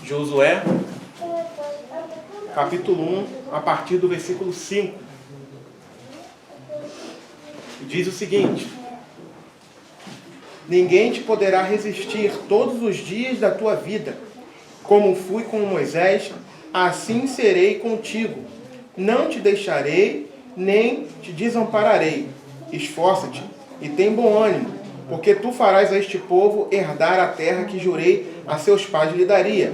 Josué, capítulo 1, a partir do versículo 5. Diz o seguinte: ninguém te poderá resistir todos os dias da tua vida. Como fui com Moisés, assim serei contigo. Não te deixarei, nem te desampararei. Esforça-te e tem bom ânimo, porque tu farás a este povo herdar a terra que jurei a seus pais lhe daria.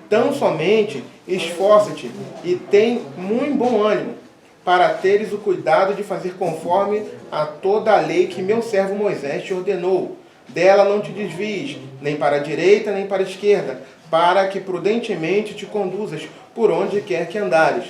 Tão somente esforça-te e tem muito bom ânimo, para teres o cuidado de fazer conforme a toda a lei que meu servo Moisés te ordenou. Dela não te desvies, nem para a direita, nem para a esquerda, para que prudentemente te conduzas por onde quer que andares.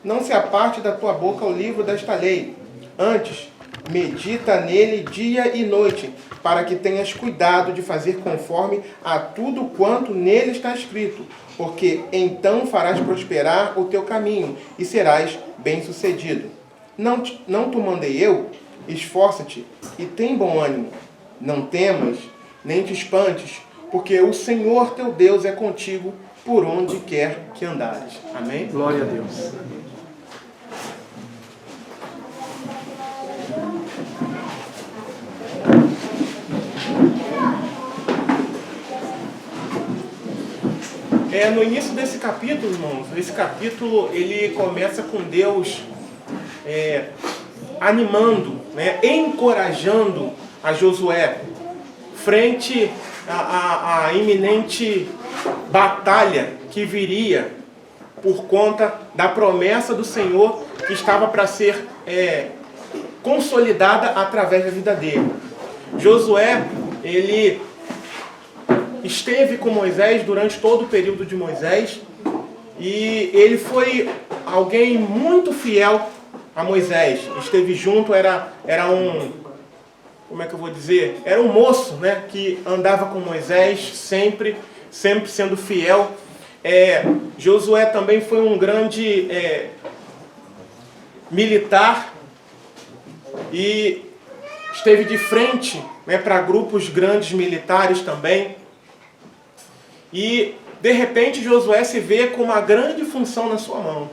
Não se aparte da tua boca o livro desta lei. Antes, medita nele dia e noite, para que tenhas cuidado de fazer conforme a tudo quanto nele está escrito, porque então farás prosperar o teu caminho e serás bem-sucedido. Não te mandei eu? Esforça-te e tem bom ânimo. Não temas, nem te espantes, porque o Senhor teu Deus é contigo por onde quer que andares. Amém? Glória a Deus. No início desse capítulo, irmãos, esse capítulo ele começa com Deus animando, encorajando a Josué frente à iminente batalha que viria por conta da promessa do Senhor que estava para ser consolidada através da vida dele. Josué, ele esteve com Moisés durante todo o período de Moisés e ele foi alguém muito fiel a Moisés. Esteve junto, era um, como é que eu vou dizer? Era um moço, que andava com Moisés sempre sendo fiel. Josué também foi um grande militar e esteve de frente para grupos grandes militares também. E, de repente, Josué se vê com uma grande função na sua mão: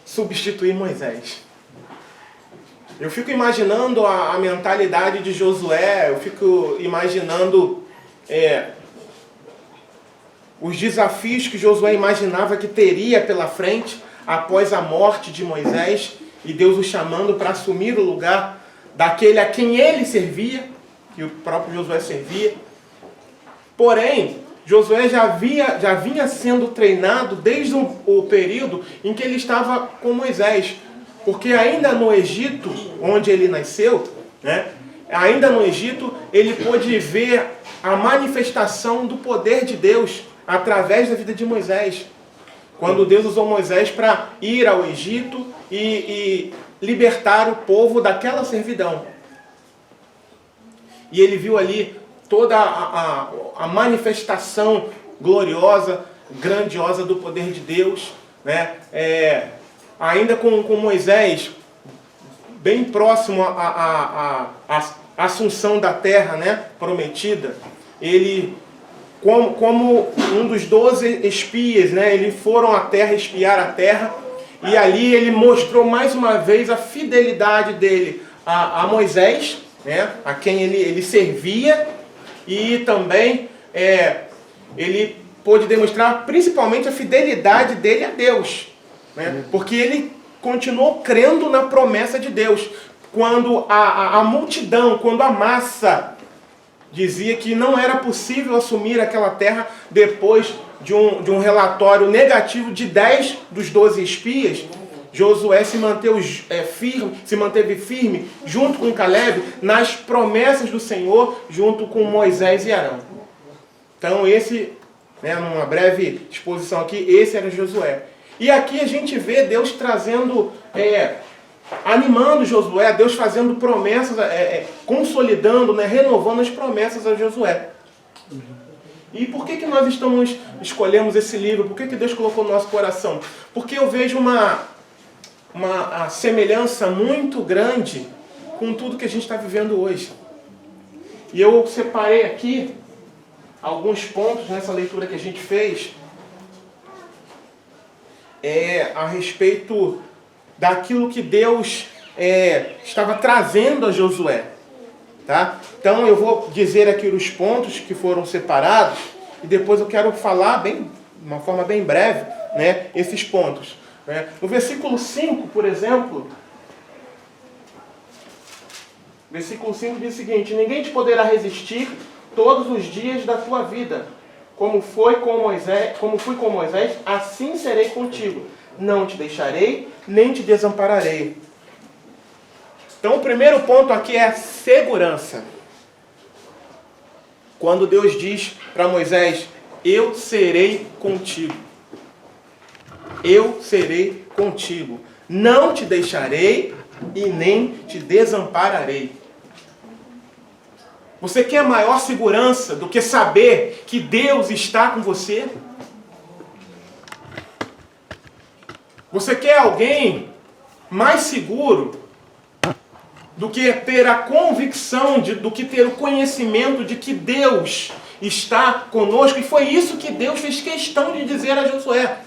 substituir Moisés. Eu fico imaginando a mentalidade de Josué, eu fico imaginando os desafios que Josué imaginava que teria pela frente após a morte de Moisés e Deus o chamando para assumir o lugar daquele a quem ele servia, que o próprio Josué servia. Porém, Josué já vinha sendo treinado desde o período em que ele estava com Moisés. Porque ainda no Egito, onde ele nasceu, ainda no Egito, ele pôde ver a manifestação do poder de Deus através da vida de Moisés. Quando Deus usou Moisés para ir ao Egito e libertar o povo daquela servidão. E ele viu ali toda a manifestação gloriosa, grandiosa do poder de Deus, ainda com Moisés, bem próximo à assunção da terra, prometida. Ele, como um dos 12 espias, eles foram à terra espiar a terra, e ali ele mostrou mais uma vez a fidelidade dele a Moisés, a quem ele servia. E também ele pôde demonstrar principalmente a fidelidade dele a Deus. Porque ele continuou crendo na promessa de Deus. Quando a multidão, quando a massa dizia que não era possível assumir aquela terra depois de um relatório negativo de 10 dos 12 espias, Josué se manteve firme junto com Caleb nas promessas do Senhor, junto com Moisés e Arão. Então numa breve exposição aqui, esse era Josué. E aqui a gente vê Deus trazendo, animando Josué, Deus fazendo promessas, consolidando, renovando as promessas a Josué. E por que nós escolhemos esse livro? Por que Deus colocou no nosso coração? Porque eu vejo uma semelhança muito grande com tudo que a gente está vivendo hoje. E eu separei aqui alguns pontos nessa leitura que a gente fez a respeito daquilo que Deus estava trazendo a Josué. Tá? Então eu vou dizer aqui os pontos que foram separados e depois eu quero falar de uma forma bem breve, né, esses pontos. Né? No versículo 5, por exemplo, versículo 5 diz o seguinte: ninguém te poderá resistir todos os dias da tua vida. Como fui com Moisés, assim serei contigo. Não te deixarei, nem te desampararei. Então o primeiro ponto aqui é a segurança. Quando Deus diz para Moisés: eu serei contigo. Eu serei contigo. Não te deixarei e nem te desampararei. Você quer maior segurança do que saber que Deus está com você? Você quer alguém mais seguro do que ter a convicção, do que ter o conhecimento de que Deus está conosco? E foi isso que Deus fez questão de dizer a Josué.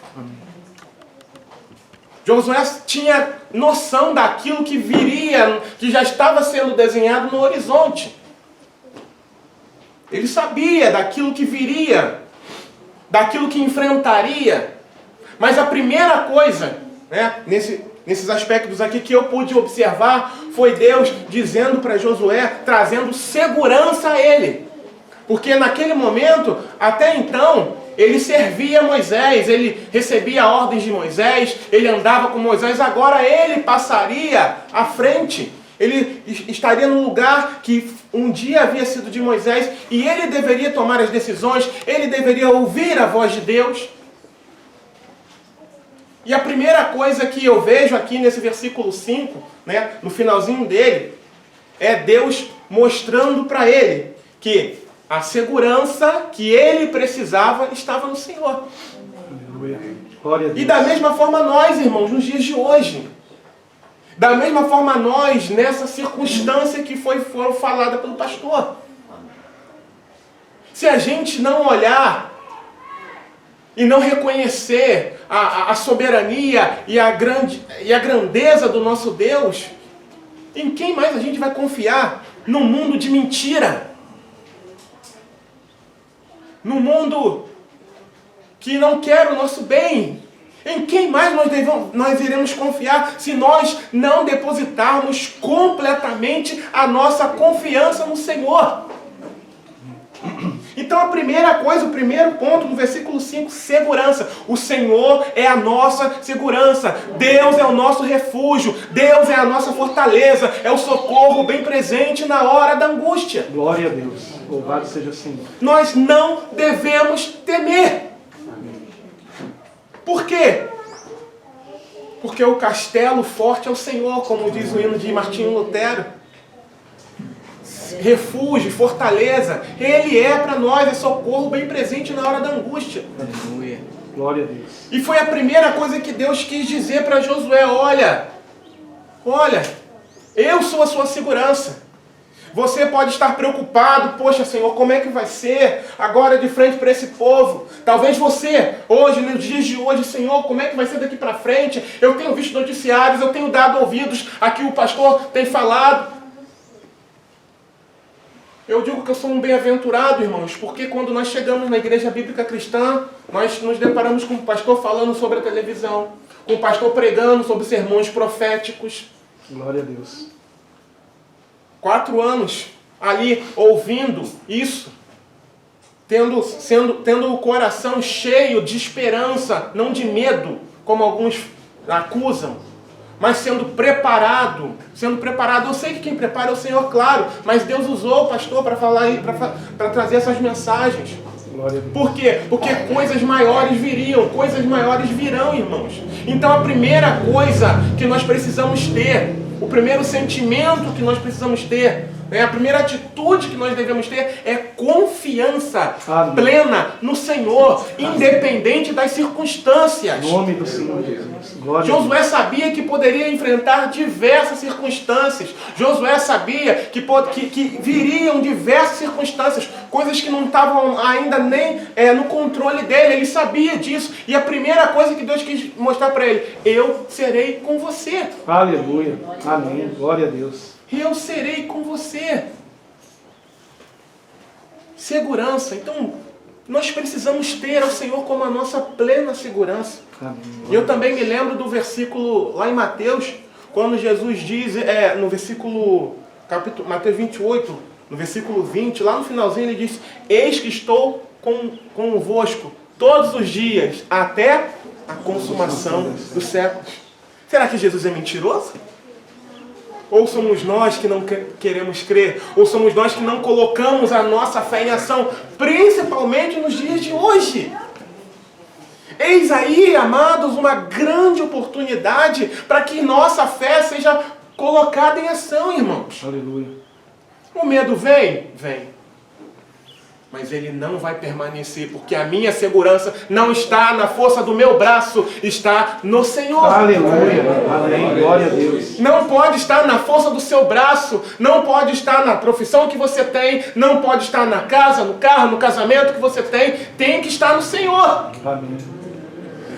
Josué tinha noção daquilo que viria, que já estava sendo desenhado no horizonte. Ele sabia daquilo que viria, daquilo que enfrentaria. Mas a primeira coisa, né, nesses aspectos aqui que eu pude observar, foi Deus dizendo para Josué, trazendo segurança a ele. Porque naquele momento, até então, ele servia Moisés, ele recebia ordens de Moisés, ele andava com Moisés, agora ele passaria à frente. Ele estaria no lugar que um dia havia sido de Moisés e ele deveria tomar as decisões, ele deveria ouvir a voz de Deus. E a primeira coisa que eu vejo aqui nesse versículo 5, né, no finalzinho dele, é Deus mostrando para ele que a segurança que ele precisava estava no Senhor. E da mesma forma nós, irmãos, nos dias de hoje. Da mesma forma nós, nessa circunstância que foi falada pelo pastor. Se a gente não olhar e não reconhecer a soberania e a grandeza do nosso Deus, em quem mais a gente vai confiar? Num mundo de mentira. Num mundo que não quer o nosso bem. Em quem mais nós iremos confiar se nós não depositarmos completamente a nossa confiança no Senhor? Então a primeira coisa, o primeiro ponto do versículo 5, segurança. O Senhor é a nossa segurança. Deus é o nosso refúgio. Deus é a nossa fortaleza. É o socorro bem presente na hora da angústia. Glória a Deus. Louvado seja o Senhor. Nós não devemos temer. Por quê? Porque o castelo forte é o Senhor, como diz o hino de Martinho Lutero. Refúgio, fortaleza, Ele é para nós, é socorro bem presente na hora da angústia. Aleluia. Glória a Deus. E foi a primeira coisa que Deus quis dizer para Josué: olha, eu sou a sua segurança. Você pode estar preocupado, poxa Senhor, como é que vai ser agora de frente para esse povo? Talvez você, hoje, nos dias de hoje, Senhor, como é que vai ser daqui para frente? Eu tenho visto noticiários, eu tenho dado ouvidos a que o pastor tem falado. Eu digo que eu sou um bem-aventurado, irmãos, porque quando nós chegamos na igreja bíblica cristã, nós nos deparamos com o pastor falando sobre a televisão, com o pastor pregando sobre sermões proféticos. Glória a Deus. 4 anos ali ouvindo isso, tendo o coração cheio de esperança, não de medo, como alguns acusam, mas sendo preparado. Eu sei que quem prepara é o Senhor, claro, mas Deus usou o pastor para falar aí, para trazer essas mensagens. Glória a Deus. Por quê? Porque coisas maiores viriam, coisas maiores virão, irmãos. Então a primeira coisa que nós precisamos ter, o primeiro sentimento que nós precisamos ter, a primeira atitude que nós devemos ter é confiança plena no Senhor, independente das circunstâncias. Em nome do Senhor Jesus. Glória Josué sabia que poderia enfrentar diversas circunstâncias. Josué sabia que viriam diversas circunstâncias. coisas que não estavam ainda nem no controle dele, ele sabia disso. E a primeira coisa que Deus quis mostrar para ele: eu serei com você. Aleluia. Amém. Glória a Deus. Eu serei com você. Segurança. Então, nós precisamos ter ao Senhor como a nossa plena segurança. Amém. E eu também me lembro do versículo lá em Mateus, quando Jesus diz, no versículo, Mateus 28, no versículo 20, lá no finalzinho ele diz: eis que estou convosco todos os dias, até a consumação dos séculos. Será que Jesus é mentiroso? Ou somos nós que não queremos crer? Ou somos nós que não colocamos a nossa fé em ação, principalmente nos dias de hoje? Eis aí, amados, uma grande oportunidade para que nossa fé seja colocada em ação, irmãos. Aleluia. O medo vem? Vem. Mas ele não vai permanecer, porque a minha segurança não está na força do meu braço, está no Senhor. Aleluia. Amém. Glória a Deus. Não pode estar na força do seu braço, não pode estar na profissão que você tem, não pode estar na casa, no carro, no casamento que você tem que estar no Senhor. Amém.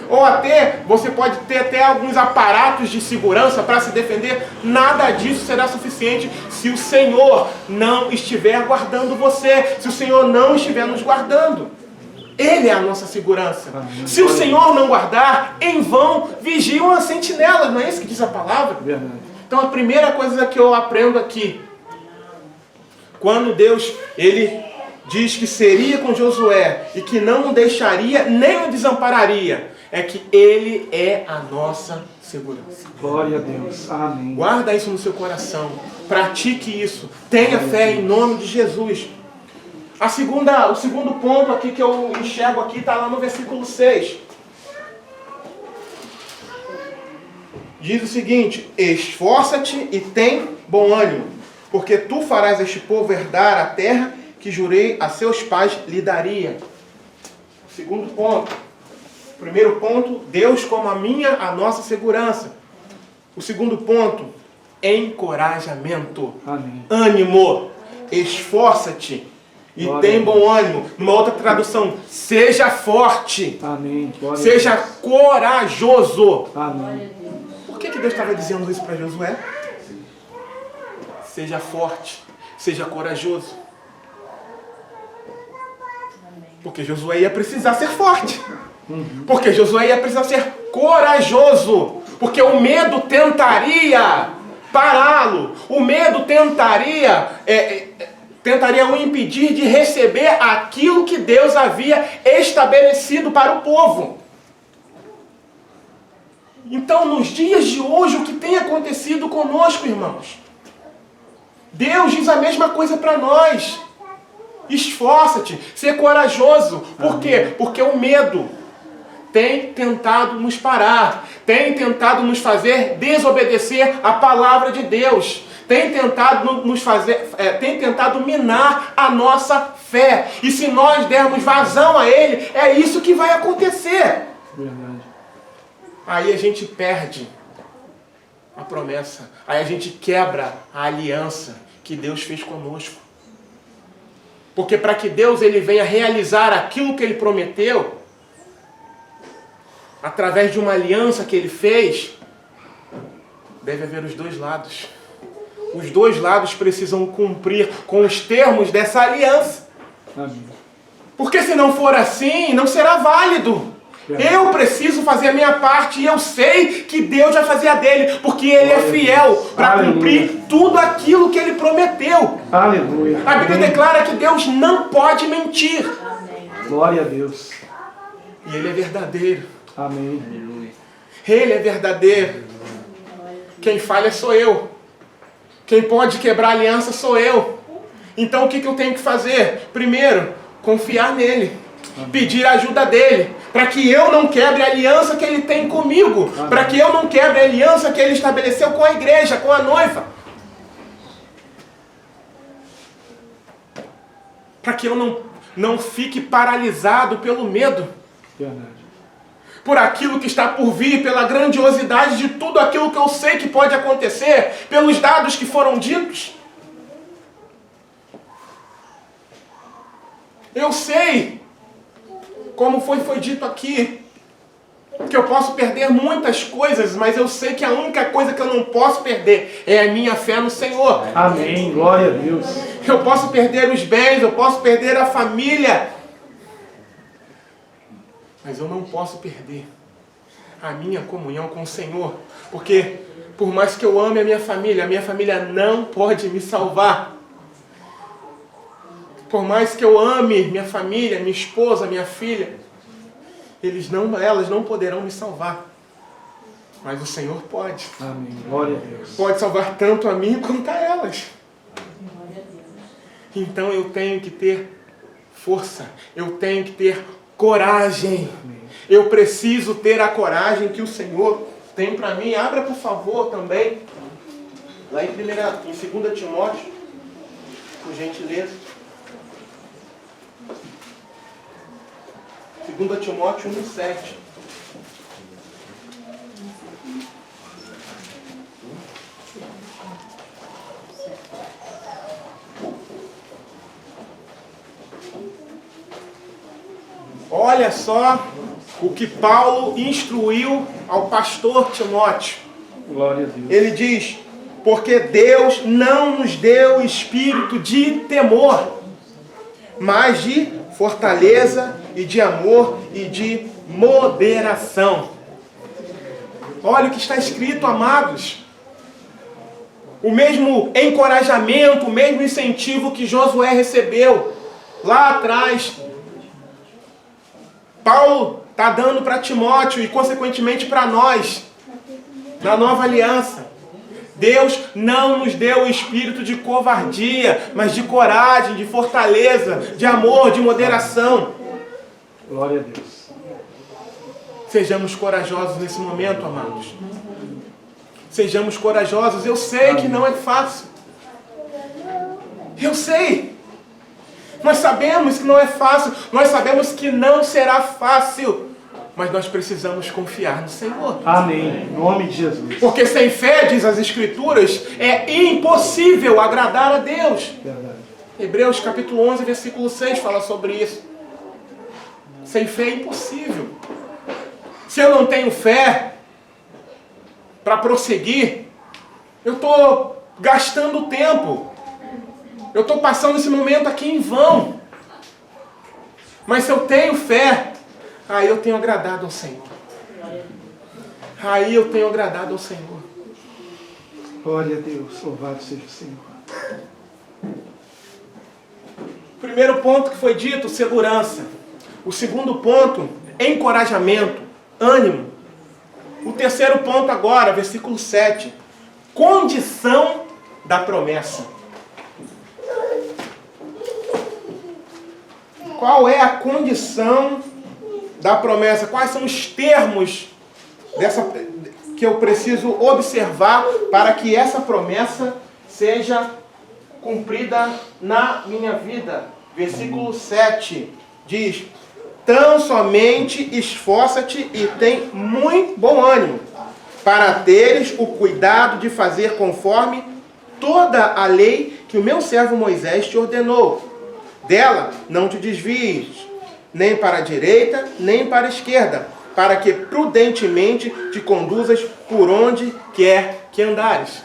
Ou até, você pode ter até alguns aparatos de segurança para se defender. Nada disso será suficiente se o Senhor não estiver guardando você, se o Senhor não estiver nos guardando. Ele é a nossa segurança. Amém. Se o Senhor não guardar, em vão vigiam as sentinelas. Não é isso que diz a palavra? Verdade. Então a primeira coisa que eu aprendo aqui, quando Deus, ele diz que seria com Josué e que não o deixaria nem o desampararia, é que ele é a nossa segurança. Glória a Deus. Amém. Guarda isso no seu coração. Pratique isso. Tenha fé em nome de Jesus. O segundo ponto aqui que eu enxergo aqui está lá no versículo 6. Diz o seguinte: esforça-te e tem bom ânimo, porque tu farás este povo herdar a terra que jurei a seus pais lhe daria. Segundo ponto. Primeiro ponto, Deus como a nossa segurança. O segundo ponto, encorajamento. Amém. Ânimo. Esforça-te e tem bom ânimo. Numa outra tradução, seja forte. Amém. Glória Seja a Deus. corajoso. Amém. Por que Deus estava dizendo isso para Josué? Seja forte, seja corajoso. Porque Josué ia precisar ser forte. Porque Josué ia precisar ser corajoso. Porque o medo tentaria pará-lo. O medo tentaria o impedir de receber aquilo que Deus havia estabelecido para o povo. Então, nos dias de hoje, o que tem acontecido conosco, irmãos? Deus diz a mesma coisa para nós. Esforça-te, ser corajoso. Por quê? Porque o medo tem tentado nos parar, tem tentado nos fazer desobedecer a palavra de Deus, tem tentado minar a nossa fé. E se nós dermos vazão a ele, é isso que vai acontecer. Verdade. Aí a gente perde a promessa, aí a gente quebra a aliança que Deus fez conosco. Porque para que Deus ele venha realizar aquilo que ele prometeu, através de uma aliança que ele fez, deve haver os dois lados. Os dois lados precisam cumprir com os termos dessa aliança. Amém. Porque se não for assim, não será válido. Eu preciso fazer a minha parte e eu sei que Deus vai fazer a dele, porque ele é fiel para cumprir tudo aquilo que ele prometeu. Aleluia. A Bíblia declara que Deus não pode mentir. Glória a Deus. E ele é verdadeiro. Amém. Ele é verdadeiro. Quem falha sou eu. Quem pode quebrar a aliança sou eu. Então o que eu tenho que fazer? Primeiro, confiar nele. Pedir a ajuda dele. Para que eu não quebre a aliança que ele tem comigo. Para que eu não quebre a aliança que ele estabeleceu com a igreja, com a noiva. Para que eu não fique paralisado pelo medo. Verdade. Por aquilo que está por vir, pela grandiosidade de tudo aquilo que eu sei que pode acontecer, pelos dados que foram ditos. Eu sei, como foi dito aqui, que eu posso perder muitas coisas, mas eu sei que a única coisa que eu não posso perder é a minha fé no Senhor. Amém. Glória a Deus. Eu posso perder os bens, eu posso perder a família, mas eu não posso perder a minha comunhão com o Senhor, porque por mais que eu ame a minha família não pode me salvar. Por mais que eu ame minha família, minha esposa, minha filha, elas não poderão me salvar. Mas o Senhor pode. Amém. Glória a Deus. Pode salvar tanto a mim quanto a elas. Então eu tenho que ter força. Eu tenho que ter coragem. Eu preciso ter a coragem que o Senhor tem para mim. Abra, por favor, também. Lá em 2 Timóteo. Por gentileza. 2 Timóteo 1,7. Olha só o que Paulo instruiu ao pastor Timóteo. Glória a Deus. Ele diz: porque Deus não nos deu espírito de temor, mas de fortaleza e de amor e de moderação. Olha o que está escrito, amados. O mesmo encorajamento, o mesmo incentivo que Josué recebeu lá atrás, Paulo está dando para Timóteo e consequentemente para nós, na nova aliança. Deus não nos deu o espírito de covardia, mas de coragem, de fortaleza, de amor, de moderação. Glória a Deus. Sejamos corajosos nesse momento, amados. Sejamos corajosos. Eu sei que não é fácil. Eu sei. Nós sabemos que não é fácil. Nós sabemos que não será fácil. Mas nós precisamos confiar no Senhor. Amém. Em nome de Jesus. Porque sem fé, diz as Escrituras, é impossível agradar a Deus. Verdade. Hebreus capítulo 11, versículo 6 fala sobre isso. Sem fé é impossível. Se eu não tenho fé para prosseguir, eu estou gastando tempo. Eu estou passando esse momento aqui em vão. Mas se eu tenho fé, aí eu tenho agradado ao Senhor. Aí eu tenho agradado ao Senhor. Glória a Deus. Louvado seja o Senhor. Primeiro ponto que foi dito, segurança. O segundo ponto, encorajamento, ânimo. O terceiro ponto agora, versículo 7. Condição da promessa. Qual é a condição da promessa? Quais são os termos que eu preciso observar para que essa promessa seja cumprida na minha vida? Versículo 7 diz: tão somente esforça-te e tem muito bom ânimo, para teres o cuidado de fazer conforme toda a lei que o meu servo Moisés te ordenou. Dela não te desvies, nem para a direita, nem para a esquerda, para que prudentemente te conduzas por onde quer que andares.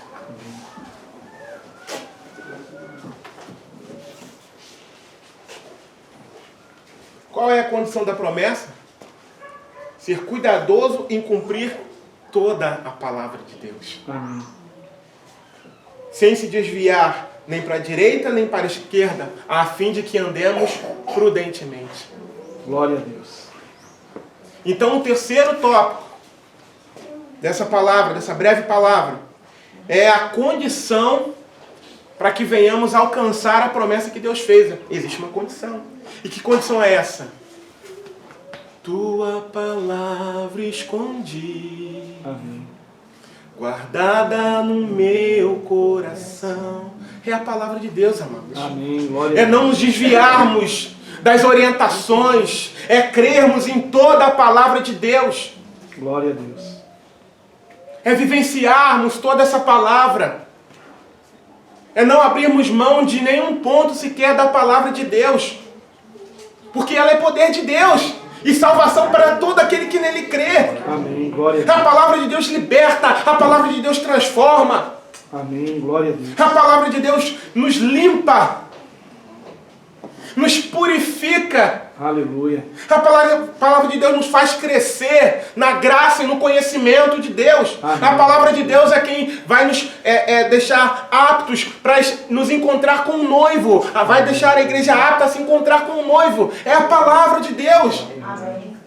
Qual é a condição da promessa? Ser cuidadoso em cumprir toda a palavra de Deus. Amém. Sem se desviar nem para a direita, nem para a esquerda, a fim de que andemos prudentemente. Glória a Deus. Então, o terceiro tópico dessa palavra, dessa breve palavra, é a condição para que venhamos alcançar a promessa que Deus fez. Existe uma condição. E que condição é essa? Tua palavra escondi, Amém. guardada no meu coração. É a palavra de Deus, amados. Amém. Glória É a não nos desviarmos das orientações, é crermos em toda a palavra de Deus, Glória a Deus. é vivenciarmos toda essa palavra, é não abrirmos mão de nenhum ponto sequer da palavra de Deus. Porque ela é poder de Deus e salvação para todo aquele que nele crê. Amém. Glória a Deus. A palavra de Deus liberta, a palavra de Deus transforma. Amém. Glória a Deus. A palavra de Deus nos limpa, nos purifica. Aleluia. A palavra de Deus nos faz crescer na graça e no conhecimento de Deus. Amém. A palavra de Deus é quem vai nos deixar aptos para nos encontrar com o noivo. Vai deixar a igreja apta a se encontrar com o noivo. É a palavra de Deus. Amém.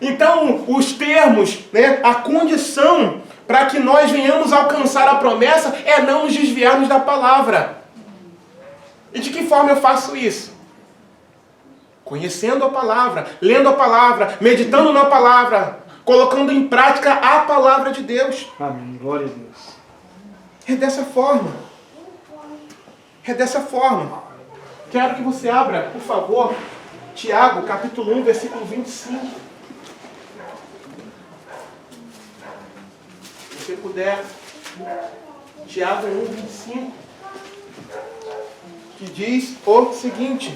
Então, os termos, né, a condição para que nós venhamos alcançar a promessa é não nos desviarmos da palavra. E de que forma eu faço isso? Conhecendo a palavra, lendo a palavra, meditando na palavra, colocando em prática a palavra de Deus. Amém. Glória a Deus. É dessa forma. É dessa forma. Quero que você abra, por favor, Tiago, capítulo 1, versículo 25. Se você puder, Tiago 1, 25. Que diz o seguinte: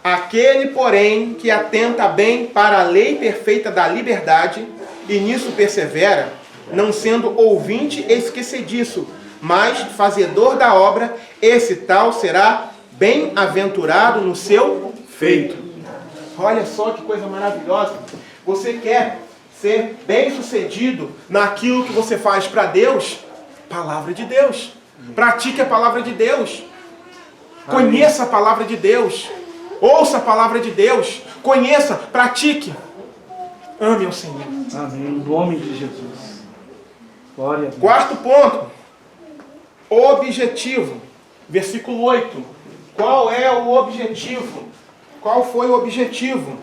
aquele, porém, que atenta bem para a lei perfeita da liberdade, e nisso persevera, não sendo ouvinte esquecediço, mas fazedor da obra, esse tal será bem-aventurado no seu feito. Olha só que coisa maravilhosa. Você quer ser bem-sucedido naquilo que você faz para Deus? Palavra de Deus. Pratique a palavra de Deus. Conheça a palavra de Deus. Ouça a palavra de Deus. Conheça, pratique. Ame ao Senhor. Amém. Em nome de Jesus. Glória a Deus. Quarto ponto. Objetivo. Versículo 8. Qual é o objetivo? Qual foi o objetivo?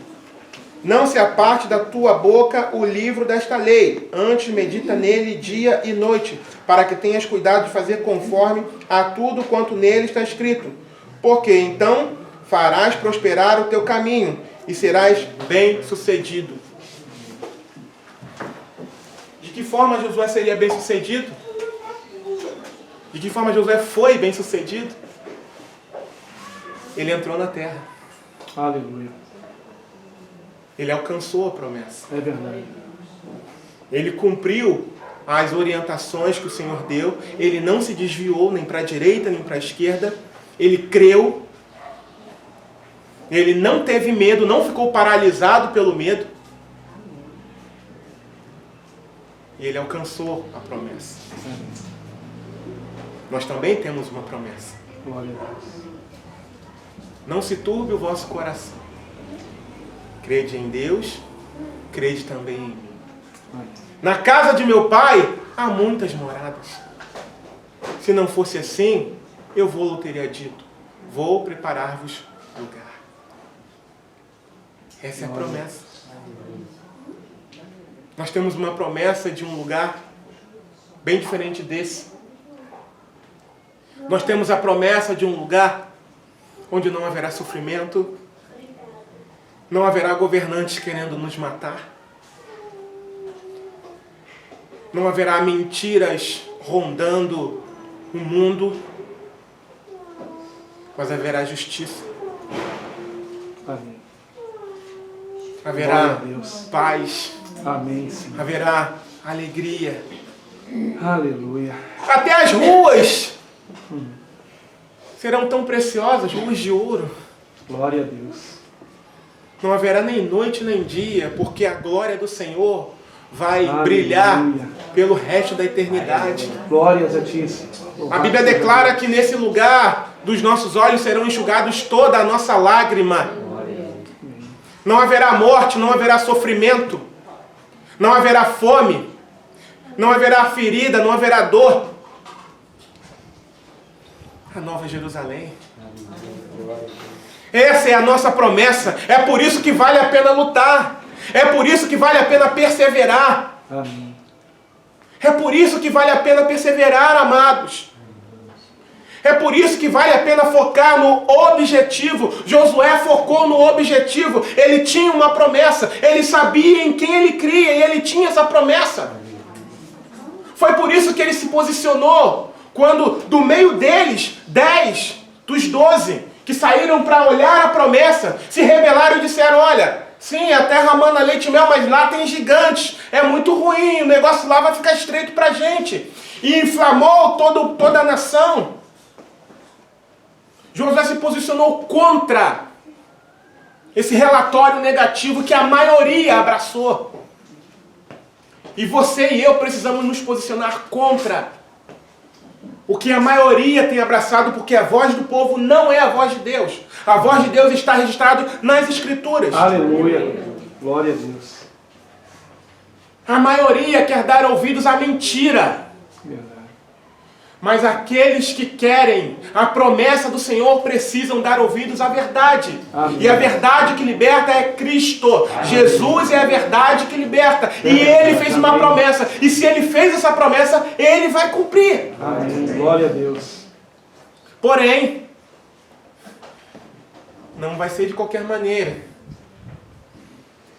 Não se aparte da tua boca o livro desta lei, antes medita nele dia e noite, para que tenhas cuidado de fazer conforme a tudo quanto nele está escrito. Porque então farás prosperar o teu caminho e serás bem-sucedido. De que forma Josué seria bem-sucedido? De que forma Josué foi bem-sucedido? Ele entrou na terra. Aleluia. Ele alcançou a promessa. É verdade. Ele cumpriu as orientações que o Senhor deu. Ele não se desviou nem para a direita nem para a esquerda. Ele creu. Ele não teve medo, não ficou paralisado pelo medo. E ele alcançou a promessa. Nós também temos uma promessa. Glória a Deus. Não se turbe o vosso coração. Crede em Deus, crede também em mim. Amém. Na casa de meu pai há muitas moradas. Se não fosse assim, eu vou teria dito: vou preparar-vos lugar. Essa é a promessa. Nós temos uma promessa de um lugar bem diferente desse. Nós temos a promessa de um lugar onde não haverá sofrimento, não haverá governantes querendo nos matar, não haverá mentiras rondando o mundo, mas haverá justiça. Amém. Haverá Glória a Deus. paz, Amém, Senhor. haverá alegria. Aleluia. Até as ruas serão tão preciosas, ruas de ouro. Glória a Deus. Não haverá nem noite nem dia, porque a glória do Senhor vai Aleluia. brilhar pelo resto da eternidade. Glórias a Ti, Senhor. A Bíblia declara que nesse lugar dos nossos olhos serão enxugados toda a nossa lágrima. Não haverá morte, não haverá sofrimento, não haverá fome, não haverá ferida, não haverá dor. A Nova Jerusalém. Essa é a nossa promessa. É por isso que vale a pena lutar. É por isso que vale a pena perseverar. Amém. É por isso que vale a pena perseverar, amados. É por isso que vale a pena focar no objetivo. Josué focou no objetivo. Ele tinha uma promessa. Ele sabia em quem ele cria e ele tinha essa promessa. Foi por isso que ele se posicionou Quando do meio deles, 10 dos 12 que saíram para olhar a promessa, se rebelaram e disseram, olha, sim, a terra mana leite e mel, mas lá tem gigantes, é muito ruim, o negócio lá vai ficar estreito para a gente. E inflamou toda a nação. Josué se posicionou contra esse relatório negativo que a maioria abraçou. E você e eu precisamos nos posicionar contra o que a maioria tem abraçado, porque a voz do povo não é a voz de Deus. A voz de Deus está registrada nas Escrituras. Aleluia. Glória a Deus. A maioria quer dar ouvidos à mentira. Verdade. Mas aqueles que querem a promessa do Senhor precisam dar ouvidos à verdade. Amém. E a verdade que liberta é Cristo. Amém. Jesus é a verdade que liberta. E Ele fez uma promessa. E se Ele fez essa promessa, Ele vai cumprir. Amém. Glória a Deus. Porém, não vai ser de qualquer maneira.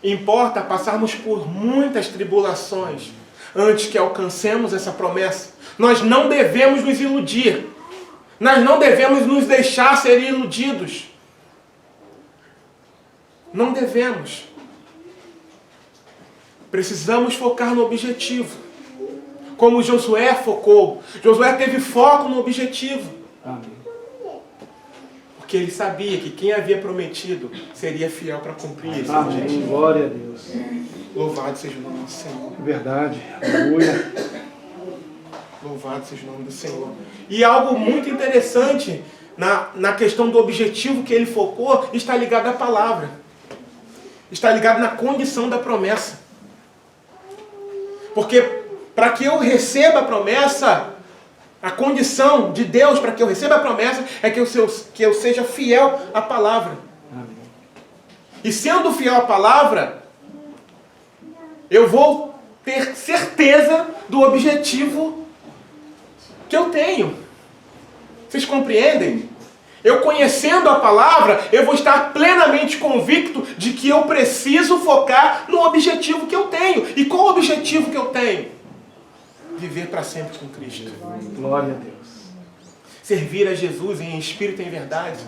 Importa passarmos por muitas tribulações antes que alcancemos essa promessa. Nós não devemos nos iludir. Nós não devemos nos deixar ser iludidos. Não devemos. Precisamos focar no objetivo. Como Josué focou. Josué teve foco no objetivo. Amém. Porque ele sabia que quem havia prometido seria fiel para cumprir esse Amém. objetivo. Glória a Deus. Louvado seja o nome do Senhor. Verdade. Aleluia. Louvado seja o nome do Senhor. E algo muito interessante na questão do objetivo que ele focou está ligado à palavra. Está ligado na condição da promessa. Porque para que eu receba a promessa, a condição de Deus para que eu receba a promessa é que eu seja fiel à palavra. Amém. E sendo fiel à palavra, eu vou ter certeza do objetivo que eu tenho. Vocês compreendem? Eu conhecendo a palavra, eu vou estar plenamente convicto de que eu preciso focar no objetivo que eu tenho. E qual o objetivo que eu tenho? Viver para sempre com Cristo. Glória a Deus. Servir a Jesus em espírito e em verdade.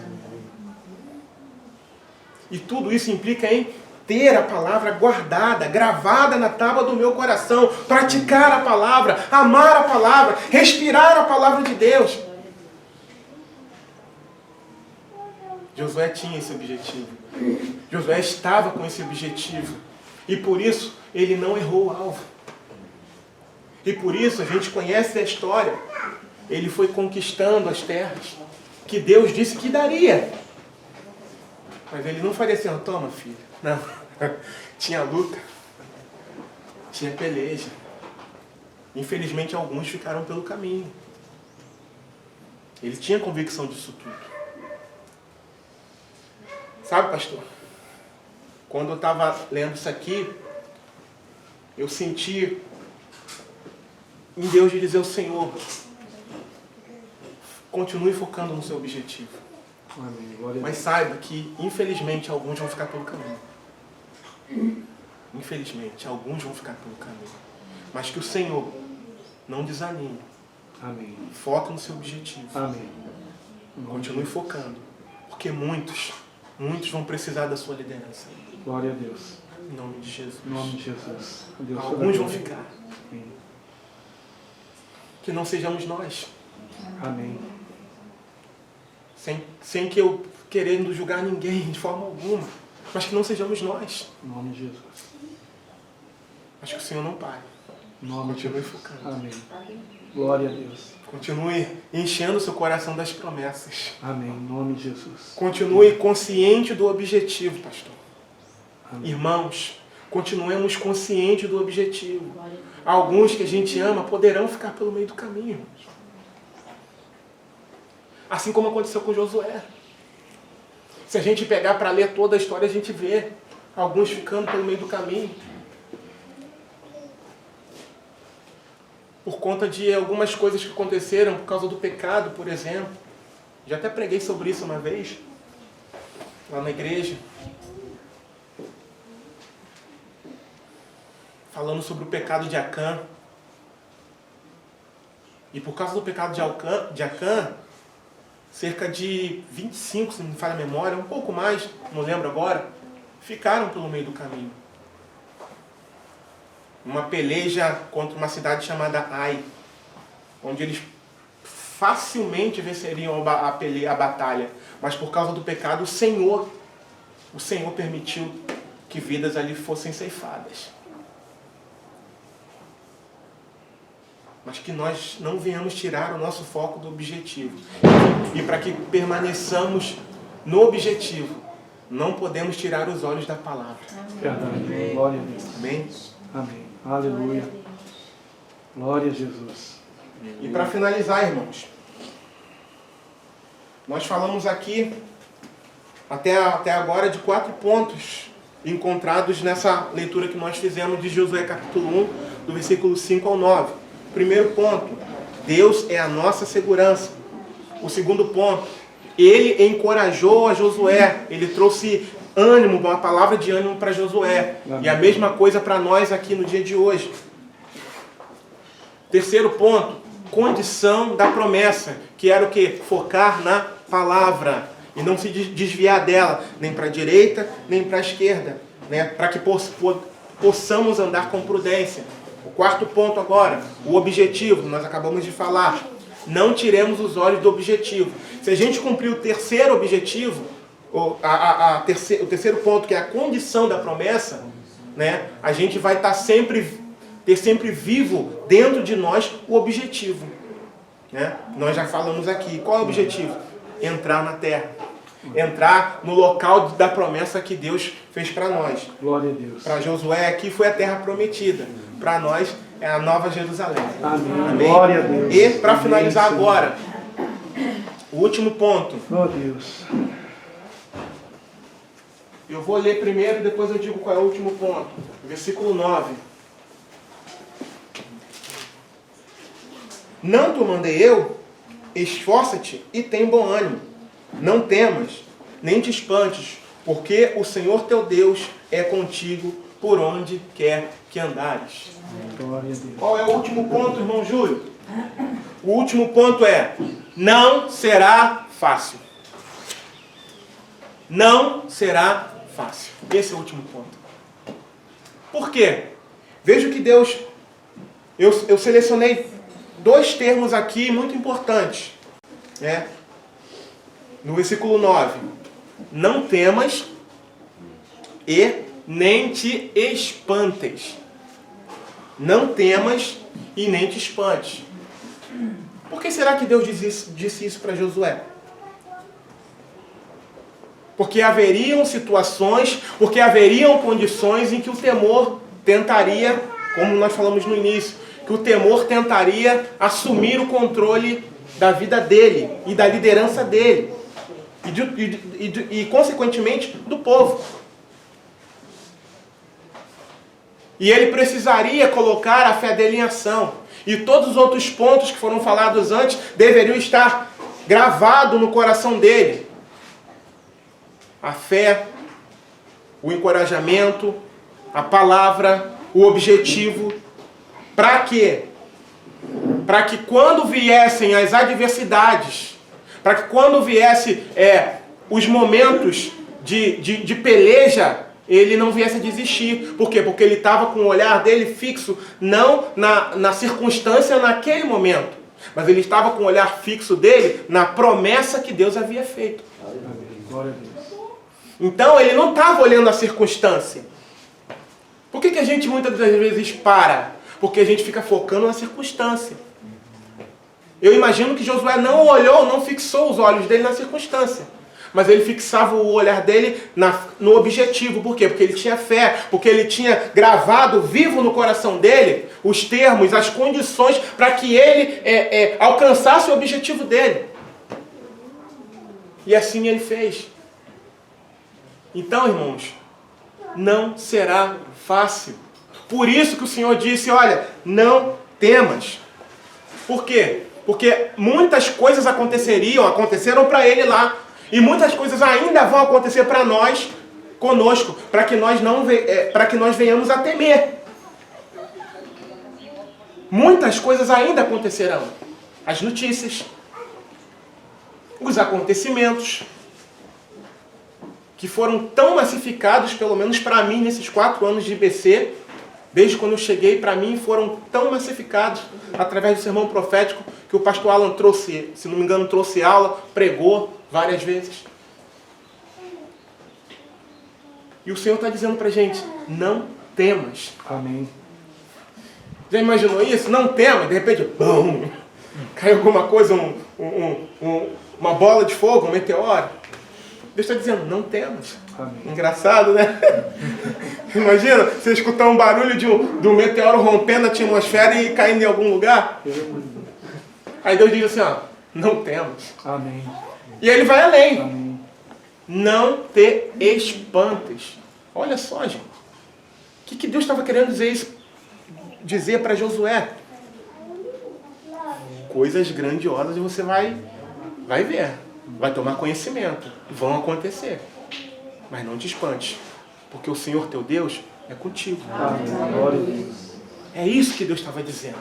E tudo isso implica em ter a palavra guardada, gravada na tábua do meu coração, praticar a palavra, amar a palavra, respirar a palavra de Deus. Josué tinha esse objetivo. Josué estava com esse objetivo. E por isso ele não errou o alvo. E por isso a gente conhece a história. Ele foi conquistando as terras que Deus disse que daria. Mas ele não faria assim, toma filho. Não. Tinha luta. Tinha peleja. Infelizmente alguns ficaram pelo caminho. Ele tinha convicção disso tudo. Sabe, pastor? Quando eu estava lendo isso aqui, eu senti em Deus de dizer ao Senhor, continue focando no seu objetivo. Amém. Glória a Mas Deus. saiba que, infelizmente, alguns vão ficar pelo caminho. Infelizmente, alguns vão ficar pelo caminho. Mas que o Senhor não desanime. Amém. Foca no seu objetivo. Amém. Continue focando. Porque muitos vão precisar da sua liderança. Glória a Deus. Em nome de Jesus. Em nome de Jesus. Deus Alguns vão toda a ficar. Amém. Que não sejamos nós. Amém. Sem que eu querendo julgar ninguém de forma alguma. Mas que não sejamos nós. Em nome de Jesus. Mas que o Senhor não pare. Em nome de Continue Jesus. focando. Amém. Glória a Deus. Continue enchendo o seu coração das promessas. Amém. Em nome de Jesus. Continue consciente do objetivo, pastor. Amém. Irmãos, continuemos conscientes do objetivo. Alguns que a gente ama poderão ficar pelo meio do caminho. Assim como aconteceu com Josué. Se a gente pegar para ler toda a história, a gente vê alguns ficando pelo meio do caminho. Por conta de algumas coisas que aconteceram, por causa do pecado, por exemplo. Já até preguei sobre isso uma vez, lá na igreja. Falando sobre o pecado de Acã. E por causa do pecado de Acã, cerca de 25, se não me falha a memória, um pouco mais, não lembro agora, ficaram pelo meio do caminho. Uma peleja contra uma cidade chamada Ai, onde eles facilmente venceriam a batalha. Mas por causa do pecado, o Senhor permitiu que vidas ali fossem ceifadas. Mas que nós não venhamos tirar o nosso foco do objetivo. E para que permaneçamos no objetivo, não podemos tirar os olhos da palavra. Verdade. Glória a Deus. Amém? Amém. Aleluia. Glória a Jesus. E para finalizar, irmãos, nós falamos aqui, até agora, de 4 pontos encontrados nessa leitura que nós fizemos de Josué capítulo 1, do versículo 5 ao 9. Primeiro ponto, Deus é a nossa segurança. O segundo ponto, Ele encorajou a Josué, Ele trouxe ânimo, uma palavra de ânimo para Josué. E a mesma coisa para nós aqui no dia de hoje. Terceiro ponto, condição da promessa, que era o quê? Focar na palavra e não se desviar dela, nem para a direita, nem para a esquerda, né? Para que possamos andar com prudência. O quarto ponto agora, o objetivo, nós acabamos de falar. Não tiremos os olhos do objetivo. Se a gente cumprir o terceiro objetivo, o terceiro ponto, que é a condição da promessa, né? A gente vai estar ter sempre vivo dentro de nós o objetivo, né? Nós já falamos aqui. Qual é o objetivo? Entrar na terra. Entrar no local da promessa que Deus fez para nós. Glória a Deus. Para Josué aqui foi a terra prometida. Para nós é a Nova Jerusalém. Amém. Amém? Glória a Deus. E para Amém, finalizar Senhor. agora, o último ponto. Oh Deus. Eu vou ler primeiro e depois eu digo qual é o último ponto. Versículo 9. Não te mandei eu? Esforça-te e tem bom ânimo. Não temas, nem te espantes, porque o Senhor teu Deus é contigo por onde quer que andares. Glória a Deus. Qual é o último ponto, irmão Júlio? O último ponto é: não será fácil. Não será fácil. Esse é o último ponto. Por quê? Veja que Deus... Eu selecionei 2 termos aqui muito importantes, né? No versículo 9. Não temas e nem te espantes. Não temas e nem te espantes. Por que será que Deus disse isso para Josué? Porque haveriam situações, porque haveriam condições em que o temor tentaria, como nós falamos no início, que o temor tentaria assumir o controle da vida dele e da liderança dele. E consequentemente, do povo. E ele precisaria colocar a fé dele em ação. E todos os outros pontos que foram falados antes deveriam estar gravados no coração dele. A fé, o encorajamento, a palavra, o objetivo. Para quê? Para que quando viessem as adversidades, para que quando viesse os momentos de peleja, ele não viesse a desistir. Por quê? Porque ele estava com o olhar dele fixo, não na circunstância naquele momento, mas ele estava com o olhar fixo dele na promessa que Deus havia feito. Glória a Deus. Então ele não estava olhando a circunstância. Por que a gente muitas das vezes para? Porque a gente fica focando na circunstância. Eu imagino que Josué não olhou, não fixou os olhos dele na circunstância. Mas ele fixava o olhar dele no objetivo. Por quê? Porque ele tinha fé. Porque ele tinha gravado vivo no coração dele os termos, as condições para que ele alcançasse o objetivo dele. E assim ele fez. Então, irmãos, não será fácil. Por isso que o Senhor disse, olha, não temas. Por quê? Porque muitas coisas aconteceram para ele lá. E muitas coisas ainda vão acontecer para nós, conosco, para que nós venhamos a temer. Muitas coisas ainda acontecerão. as notícias, os acontecimentos, que foram tão massificados, pelo menos para mim, nesses 4 anos de IBC, desde quando eu cheguei, para mim, foram tão massificados, através do sermão profético, que o pastor Alan trouxe, se não me engano, trouxe aula, pregou várias vezes. E o Senhor está dizendo para a gente, não temas. Amém. Já imaginou isso? Não temas, de repente, bum, cai alguma coisa, uma bola de fogo, um meteoro. Deus está dizendo, não temas. Amém. Engraçado, né? Imagina, você escutar um barulho de um meteoro rompendo a atmosfera e caindo em algum lugar. Aí Deus diz assim, ó, não temas. Amém. E ele vai além. Amém. Não te espantes. Olha só, gente. O que Deus estava querendo dizer para Josué? Coisas grandiosas você vai ver. Vai tomar conhecimento. Vão acontecer. Mas não te espantes. Porque o Senhor teu Deus é contigo. Amém. Glória a Deus. É isso que Deus estava dizendo.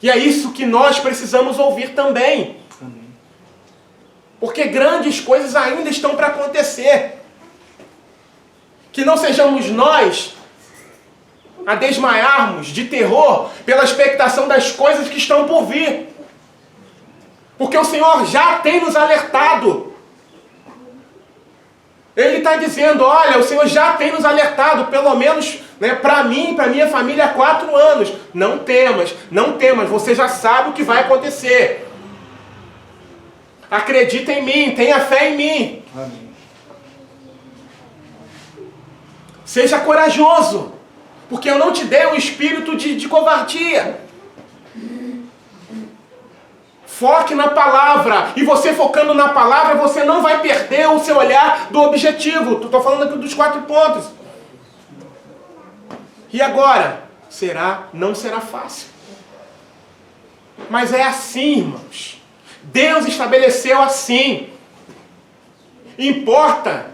E é isso que nós precisamos ouvir também. Amém. Porque grandes coisas ainda estão para acontecer. Que não sejamos nós a desmaiarmos de terror pela expectação das coisas que estão por vir. Porque o Senhor já tem nos alertado. Ele está dizendo, olha, o Senhor já tem nos alertado, pelo menos, né, para mim, para minha família, há 4 anos. Não temas, você já sabe o que vai acontecer. Acredita em mim, tenha fé em mim. Amém. Seja corajoso, porque eu não te dei um espírito de covardia. Foque na palavra, e você focando na palavra, você não vai perder o seu olhar do objetivo. Estou falando aqui dos 4 pontos. E agora? Não será fácil. Mas é assim, irmãos. Deus estabeleceu assim. Importa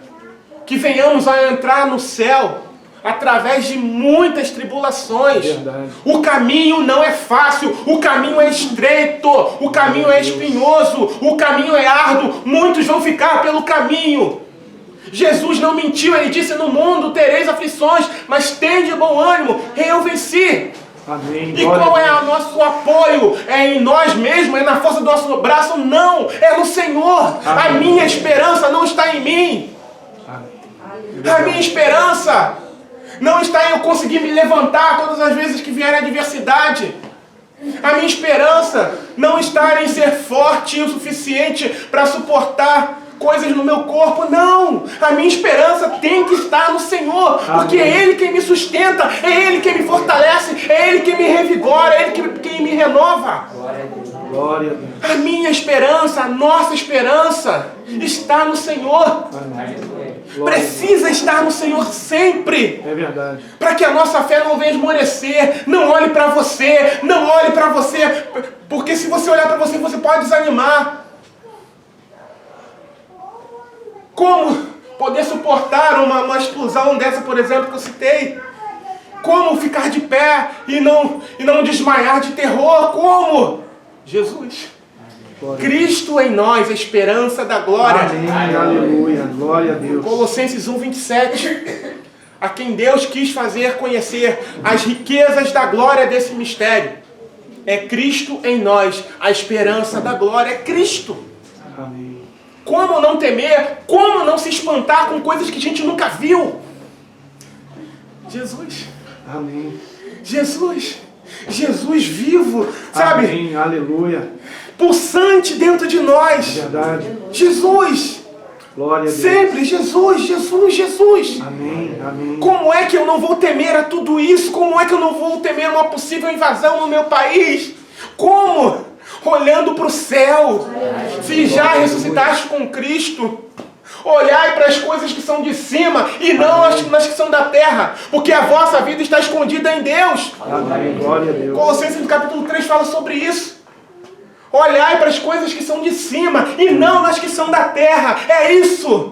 que venhamos a entrar no céu através de muitas tribulações. Verdade. O caminho não é fácil, o caminho é estreito, o caminho é espinhoso, o caminho é árduo, muitos vão ficar pelo caminho. Jesus não mentiu, ele disse, no mundo tereis aflições, mas tende bom ânimo, eu venci. Amém. E qual é o nosso apoio? É em nós mesmos? É na força do nosso braço? Não, é no Senhor. Amém. A minha esperança não está em mim. Amém. A minha esperança não está em eu conseguir me levantar todas as vezes que vier a adversidade. A minha esperança não está em ser forte o suficiente para suportar coisas no meu corpo. Não! A minha esperança tem que estar no Senhor. Porque é Ele quem me sustenta, é Ele quem me fortalece, é Ele quem me revigora, é Ele quem me renova. Glória a Deus. A minha esperança, a nossa esperança está no Senhor. Amém. Precisa estar no Senhor sempre. É verdade. Para que a nossa fé não venha esmorecer. Não olhe para você. Não olhe para você. Porque se você olhar para você, você pode desanimar. Como poder suportar uma explosão dessa, por exemplo, que eu citei? Como ficar de pé e não desmaiar de terror? Como? Jesus. Cristo em nós, a esperança da glória. Amém. Aleluia. Glória a Deus. Colossenses 1:27. A quem Deus quis fazer conhecer as riquezas da glória desse mistério. É Cristo em nós, a esperança da glória. É Cristo. Amém. Como não temer? Como não se espantar com coisas que a gente nunca viu? Jesus. Amém. Jesus. Jesus vivo, sabe? Amém. Aleluia. Pulsante dentro de nós. Verdade. Jesus. Glória a Deus. Sempre Jesus, Jesus, Jesus. Amém. Amém. Como é que eu não vou temer a tudo isso? Como é que eu não vou temer uma possível invasão no meu país? Como? Olhando para o céu. Se já ressuscitaste com Cristo, olhai para as coisas que são de cima e não as que são da terra, porque a vossa vida está escondida em Deus. Amém. Glória a Deus. Colossenses no capítulo 3 fala sobre isso. Olhai para as coisas que são de cima e não nas que são da terra. É isso.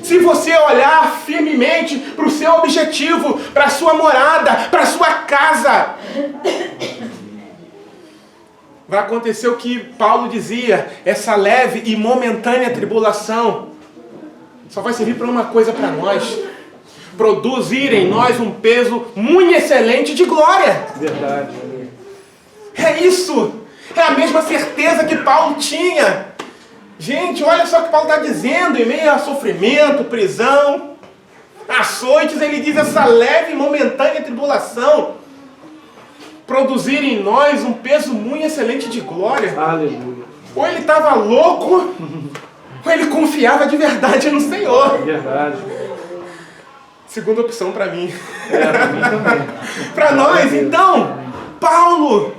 Se você olhar firmemente para o seu objetivo, para a sua morada, para a sua casa, vai acontecer o que Paulo dizia, essa leve e momentânea tribulação só vai servir para uma coisa para nós: produzir em nós um peso muito excelente de glória. Verdade. É isso. É a mesma certeza que Paulo tinha. Gente, olha só o que Paulo está dizendo. Em meio a sofrimento, prisão, açoites, ele diz essa leve e momentânea tribulação produzir em nós um peso muito excelente de glória. Aleluia. Ou ele estava louco, ou ele confiava de verdade no Senhor. Verdade. Segunda opção para mim. Para mim também. Para nós, então, Paulo,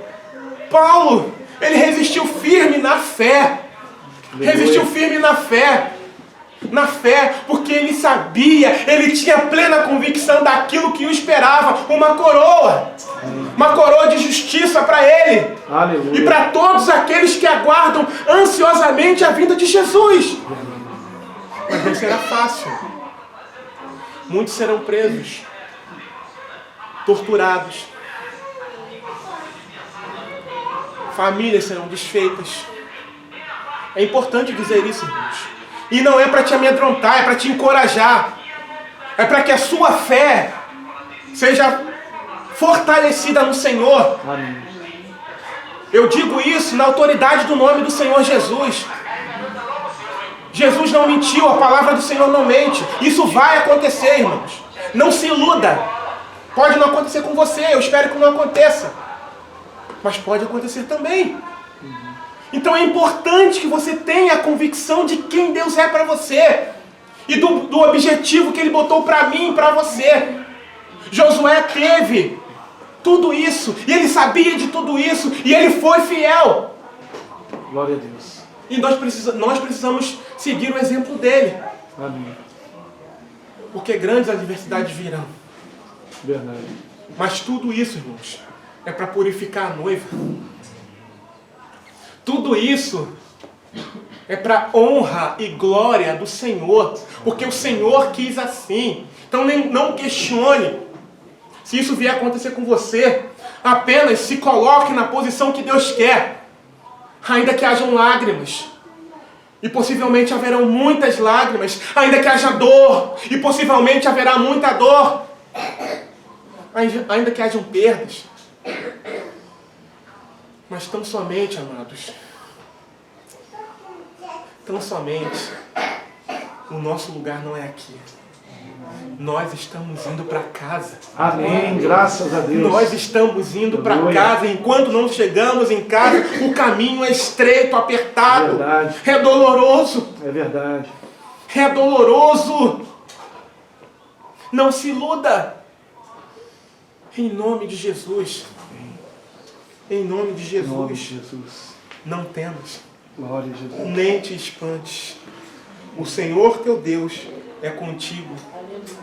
ele resistiu firme na fé. Resistiu firme na fé. Na fé, porque ele sabia, ele tinha plena convicção daquilo que o esperava, uma coroa de justiça para ele. Aleluia. E para todos aqueles que aguardam ansiosamente a vinda de Jesus. Mas não será fácil. Muitos serão presos, torturados, famílias serão desfeitas. É importante dizer isso, irmãos. E não é para te amedrontar, é para te encorajar. É para que a sua fé seja fortalecida no Senhor. Amém. Eu digo isso na autoridade do nome do Senhor Jesus. Jesus não mentiu, a palavra do Senhor não mente. Isso vai acontecer, irmãos. Não se iluda. Pode não acontecer com você, eu espero que não aconteça. Mas pode acontecer também. Então é importante que você tenha a convicção de quem Deus é para você. E do objetivo que Ele botou para mim e para você. Josué teve tudo isso. E ele sabia de tudo isso. E ele foi fiel. Glória a Deus. E nós precisamos seguir o exemplo dele. Amém. Porque grandes adversidades virão. Verdade. Mas tudo isso, irmãos, é para purificar a noiva. Tudo isso é para honra e glória do Senhor. Porque o Senhor quis assim. Então não questione se isso vier acontecer com você. Apenas se coloque na posição que Deus quer. Ainda que hajam lágrimas. E possivelmente haverão muitas lágrimas. Ainda que haja dor. E possivelmente haverá muita dor. Ainda que hajam perdas. Mas tão somente, amados, tão somente, o nosso lugar não é aqui. Nós estamos indo para casa. Amém. Graças a Deus. Nós estamos indo para Aleluia. casa. Enquanto não chegamos em casa, o caminho é estreito, apertado. Verdade. É doloroso. É verdade. É doloroso. Não se iluda. Em nome de Jesus. Em nome de Em nome de Jesus. Jesus. Não temas. Glória a Jesus. Nem te espantes. O Senhor teu Deus é contigo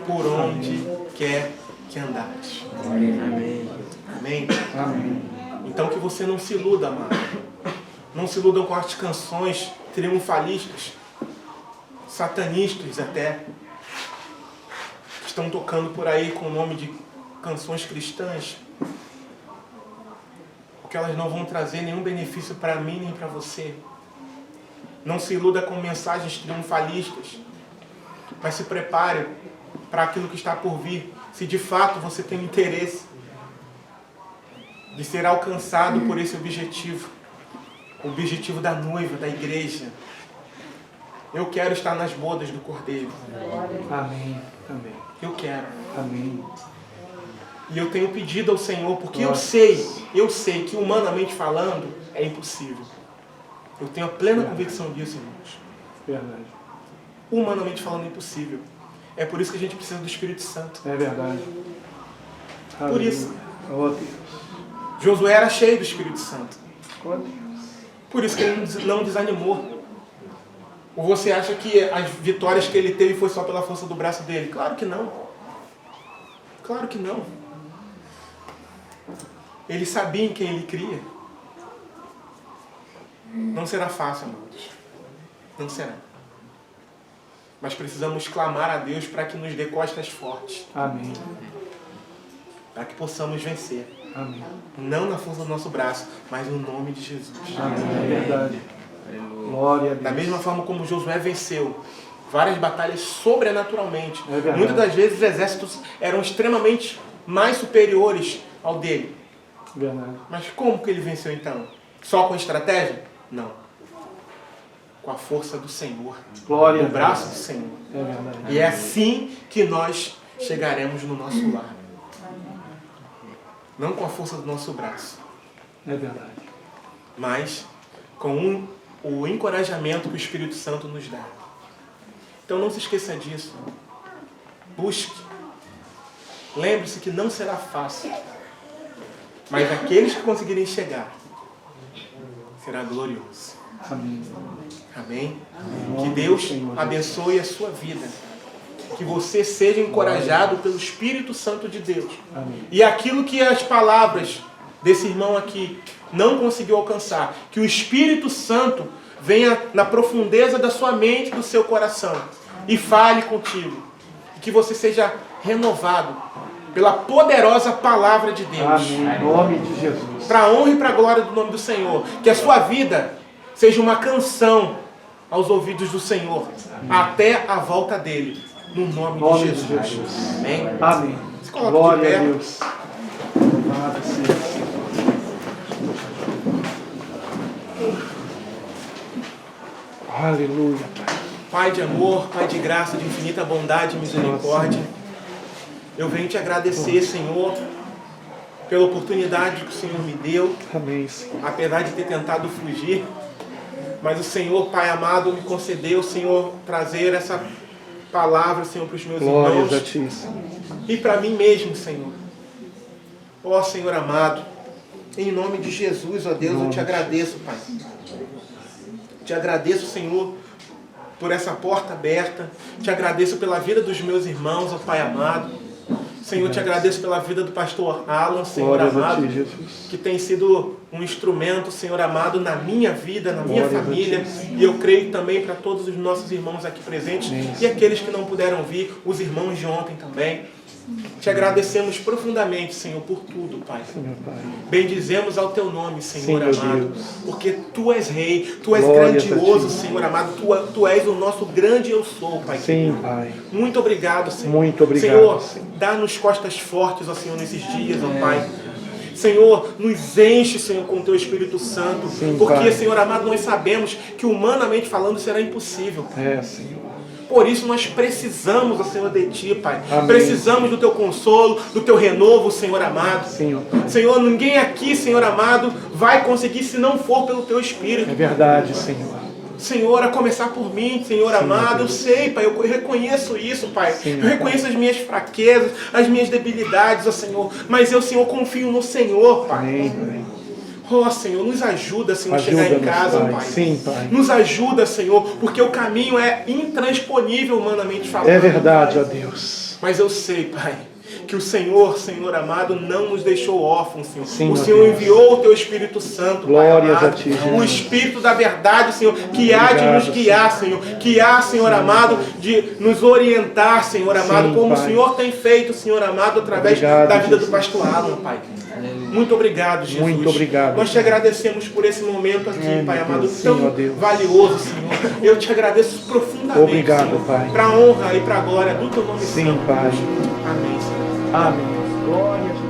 por onde quer que andares. Amém. Amém? Amém. Então que você não se iluda, amado. Não se iludam com as canções triunfalistas, satanistas até, que estão tocando por aí com o nome de canções cristãs, porque elas não vão trazer nenhum benefício para mim nem para você. Não se iluda com mensagens triunfalistas, mas se prepare para aquilo que está por vir, se de fato você tem interesse de ser alcançado por esse objetivo, o objetivo da noiva, da igreja. Eu quero estar nas bodas do Cordeiro. Amém. Também. Eu quero. Amém. E eu tenho pedido ao Senhor, porque eu Nossa. sei que humanamente falando é impossível. Eu tenho a plena convicção disso, irmãos. Verdade. Humanamente falando é impossível. É por isso que a gente precisa do Espírito Santo. É verdade. Por Aleluia. isso. Oh, Deus. Josué era cheio do Espírito Santo. Oh, Deus. Por isso que ele não desanimou. Ou você acha que as vitórias que ele teve foi só pela força do braço dele? Claro que não. Claro que não. Ele sabia em quem ele cria. Não será fácil, amados. Não será. Mas precisamos clamar a Deus para que nos dê costas fortes. Amém. Para que possamos vencer. Amém. Não na força do nosso braço, mas no nome de Jesus. Amém. É verdade. Glória a Deus. Da mesma forma como Josué venceu várias batalhas sobrenaturalmente. É verdade. Muitas das vezes os exércitos eram extremamente mais superiores ao dele. Verdade. Mas como que ele venceu então? Só com estratégia? Não. Com a força do Senhor. Glória a No Deus. braço do Senhor. É verdade. E é assim que nós chegaremos no nosso lar. Não com a força do nosso braço, É verdade. mas com o encorajamento que o Espírito Santo nos dá. Então não se esqueça disso. Busque. Lembre-se que não será fácil. Mas aqueles que conseguirem chegar, será glorioso. Amém. Amém? Em Que nome Deus do Senhor abençoe a sua vida. Que você seja encorajado pelo Espírito Santo de Deus. Amém. E aquilo que as palavras desse irmão aqui não conseguiu alcançar, que o Espírito Santo venha na profundeza da sua mente e do seu coração e fale contigo. E que você seja renovado pela poderosa palavra de Deus. Amém. Em nome de Jesus. Para a honra e para a glória do nome do Senhor. Que a sua vida seja uma canção aos ouvidos do Senhor até a volta dele. No nome, Em nome de Jesus. Amém? Amém. Se coloca Glória de pé. a Deus. Louvado seja. Aleluia, Pai. Pai de amor, Pai de graça, de infinita bondade e misericórdia, eu venho te agradecer, Senhor, pela oportunidade que o Senhor me deu, Amém, Senhor. apesar de ter tentado fugir, mas o Senhor, Pai amado, me concedeu, Senhor, trazer essa palavra, Senhor, para os meus Glórias a irmãos Ti, Senhor. e para mim mesmo, Senhor. Ó Senhor amado, em nome de Jesus, ó Deus, eu te agradeço, Pai. Te agradeço, Senhor, por essa porta aberta. Te agradeço pela vida dos meus irmãos, ó Pai amado. Senhor, te agradeço pela vida do pastor Alan, Senhor Glórias a amado, Ti, Jesus. que tem sido um instrumento, Senhor amado, na minha vida, na minha Glórias a família, Ti, Senhor. e eu creio também para todos os nossos irmãos aqui presentes, Amém, e Senhor. aqueles que não puderam vir, os irmãos de ontem também. Te agradecemos profundamente, Senhor, por tudo, Pai. Senhor, Pai. Bendizemos ao Teu nome, Senhor Sim, meu amado, Deus. porque Tu és Rei, Tu és Glórias a grandioso, Ti. Senhor amado, tu és o nosso grande eu sou, Pai. Sim, Pai. Muito obrigado, Senhor. Muito obrigado, Senhor, Senhor. dá-nos costas fortes, ó Senhor, nesses dias, ó Pai. Senhor, nos enche, Senhor, com o Teu Espírito Santo. Sim, porque, Pai. Senhor amado, nós sabemos que humanamente falando será impossível. É, Senhor. Por isso nós precisamos, ó Senhor, de Ti, Pai. Amém. Precisamos do Teu consolo, do Teu renovo, Senhor amado. Senhor, Pai. Senhor, ninguém aqui, Senhor amado, vai conseguir se não for pelo Teu Espírito. É verdade, Senhor. Senhor, a começar por mim, Senhor Sim, amado, eu Deus. sei, Pai, eu reconheço isso, Pai. Sim, Eu reconheço as minhas fraquezas, as minhas debilidades, ó Senhor. Mas eu, Senhor, confio no Senhor, Pai. Amém, Pai. Ó Senhor, nos ajuda, Senhor, a chegar em Ajuda-nos, casa, Pai. Pai. Sim, Pai. Nos ajuda, Senhor, porque o caminho é intransponível humanamente falando. É verdade, Pai. ó Deus. Mas eu sei, Pai, que o Senhor, Senhor amado, não nos deixou órfãos, Senhor. Sim, O ó Senhor Deus. enviou o Teu Espírito Santo, Glórias Pai a amado. Ti, Jesus. O Espírito da verdade, Senhor, que há de Obrigado, nos guiar, Senhor. Que há, Senhor amado, de nos orientar, Senhor amado, Sim, como Pai. o Senhor tem feito, Senhor amado, através Obrigado, da vida do Jesus. pastor Alan, Pai. Muito obrigado, Jesus. Muito obrigado, Nós te Senhor. agradecemos por esse momento aqui, Ai, Pai meu amado, Deus. Sim, tão ó Deus. valioso, Senhor. Eu te agradeço profundamente, Obrigado, Senhor, Pai. para a honra e para a glória do Teu nome Sim, santo. Pai. Amém, Senhor. Amém. Glória a